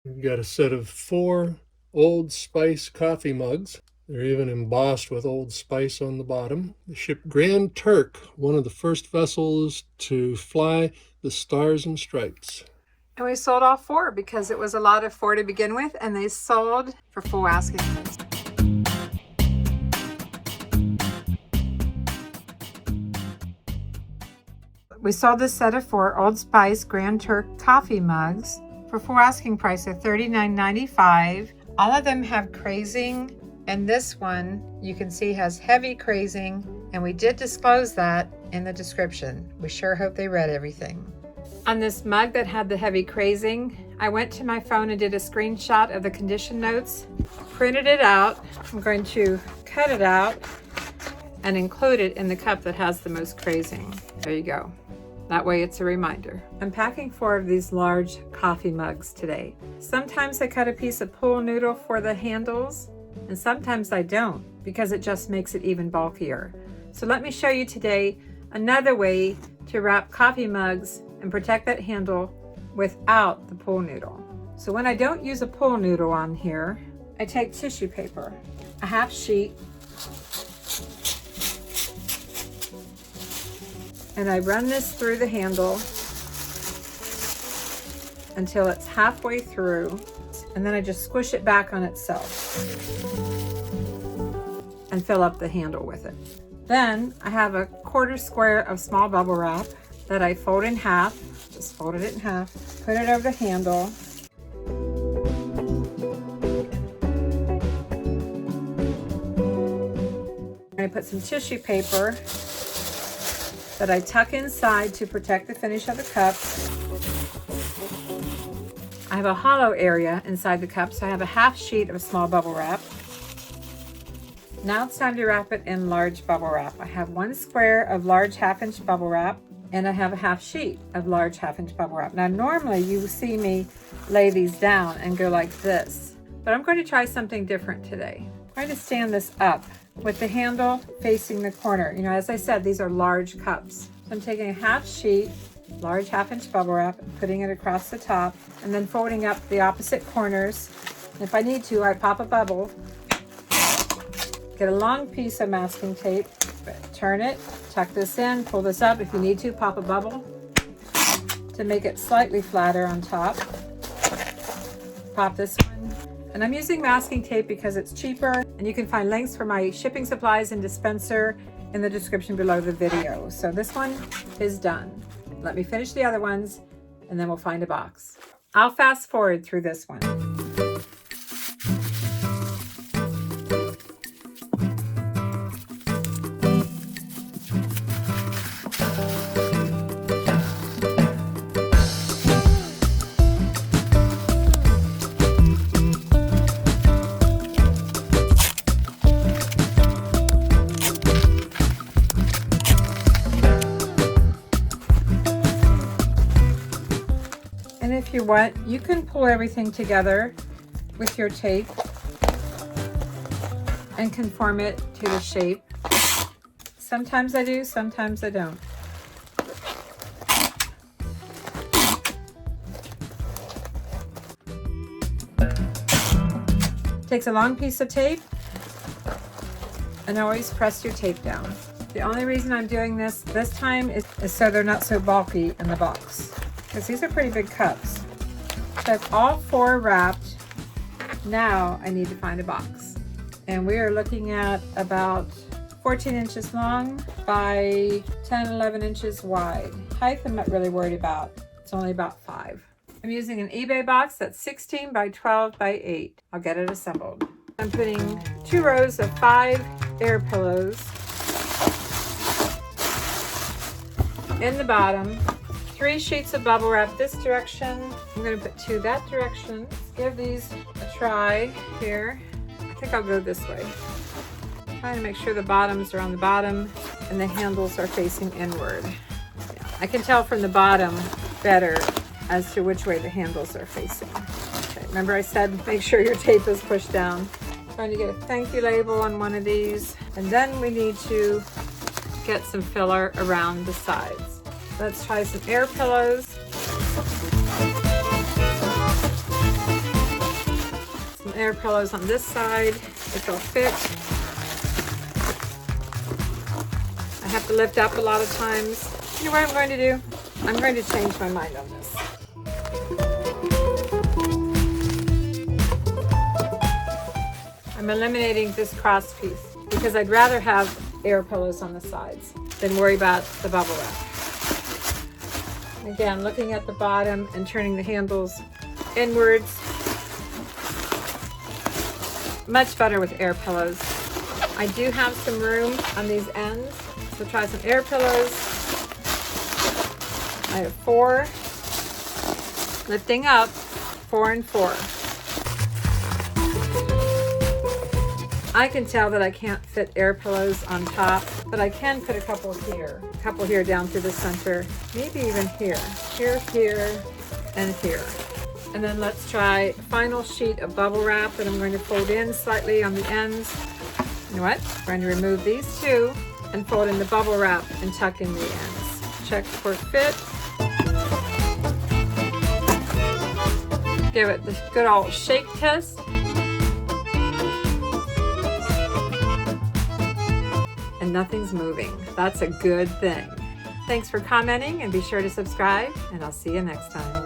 We've got a set of 4 Old Spice coffee mugs. They're even embossed with Old Spice on the bottom. The ship Grand Turk, one of the first vessels to fly the Stars and Stripes. And we sold all 4 because it was a lot of 4 to begin with, and they sold for full asking price. We sold this set of 4 Old Spice Grand Turk coffee mugs for full asking price of $39.95. All of them have crazing, and this one you can see has heavy crazing, and we did disclose that in the description. We sure hope they read everything. On this mug that had the heavy crazing, I went to my phone and did a screenshot of the condition notes, printed it out. I'm going to cut it out and include it in the cup that has the most crazing. There you go. That way it's a reminder. I'm packing 4 of these large coffee mugs today. Sometimes I cut a piece of pool noodle for the handles, and sometimes I don't, because it just makes it even bulkier. So let me show you today another way to wrap coffee mugs and protect that handle without the pool noodle. So when I don't use a pool noodle on here, I take tissue paper, a half sheet, and I run this through the handle until it's halfway through, and then I just squish it back on itself and fill up the handle with it. Then I have a 1/4 square of small bubble wrap that I fold in half, just folded it in half, put it over the handle. I put some tissue paper that I tuck inside to protect the finish of the cup. I have a hollow area inside the cup, so I have a half sheet of small bubble wrap. Now it's time to wrap it in large bubble wrap. I have 1 square of large 1/2-inch bubble wrap, and I have a half sheet of large 1/2-inch bubble wrap. Now normally you see me lay these down and go like this, but I'm going to try something different today. I'm going to stand this up with the handle facing the corner. You know, as I said, these are large cups. So I'm taking a half sheet, large 1/2-inch bubble wrap, and putting it across the top, and then folding up the opposite corners. And if I need to, I pop a bubble, get a long piece of masking tape, turn it, tuck this in, pull this up. If you need to, pop a bubble to make it slightly flatter on top. Pop this one. And I'm using masking tape because it's cheaper, and you can find links for my shipping supplies and dispenser in the description below the video. So this one is done. Let me finish the other ones, and then we'll find a box. I'll fast forward through this one. And if you want, you can pull everything together with your tape and conform it to the shape. Sometimes I do, sometimes I don't. Takes a long piece of tape, and always press your tape down. The only reason I'm doing this time is so they're not so bulky in the box, because these are pretty big cups. So I have all 4 wrapped. Now I need to find a box. And we are looking at about 14 inches long by 10, 11 inches wide. Height I'm not really worried about. It's only about 5. I'm using an eBay box that's 16 by 12 by 8. I'll get it assembled. I'm putting 2 rows of 5 air pillows in the bottom, 3 sheets of bubble wrap this direction. I'm going to put 2 that direction. Give these a try here. I think I'll go this way. Trying to make sure the bottoms are on the bottom and the handles are facing inward. Yeah, I can tell from the bottom better as to which way the handles are facing. Okay, remember I said make sure your tape is pushed down. Trying to get a thank you label on one of these. And then we need to get some filler around the sides. Let's try some air pillows. air pillows on this side, which will fit. I have to lift up a lot of times. You know what I'm going to do? I'm going to change my mind on this. I'm eliminating this cross piece because I'd rather have air pillows on the sides than worry about the bubble wrap. Again, looking at the bottom and turning the handles inwards. Much better with air pillows. I do have some room on these ends, so try some air pillows. I have 4, lifting up, 4 and 4. I can tell that I can't fit air pillows on top, but I can put a couple here down through the center, maybe even here, here, and here. And then let's try a final sheet of bubble wrap that I'm going to fold in slightly on the ends. You know what? I'm going to remove these 2 and fold in the bubble wrap and tuck in the ends. Check for fit. Give it the good old shake test. And nothing's moving. That's a good thing. Thanks for commenting and be sure to subscribe, and I'll see you next time.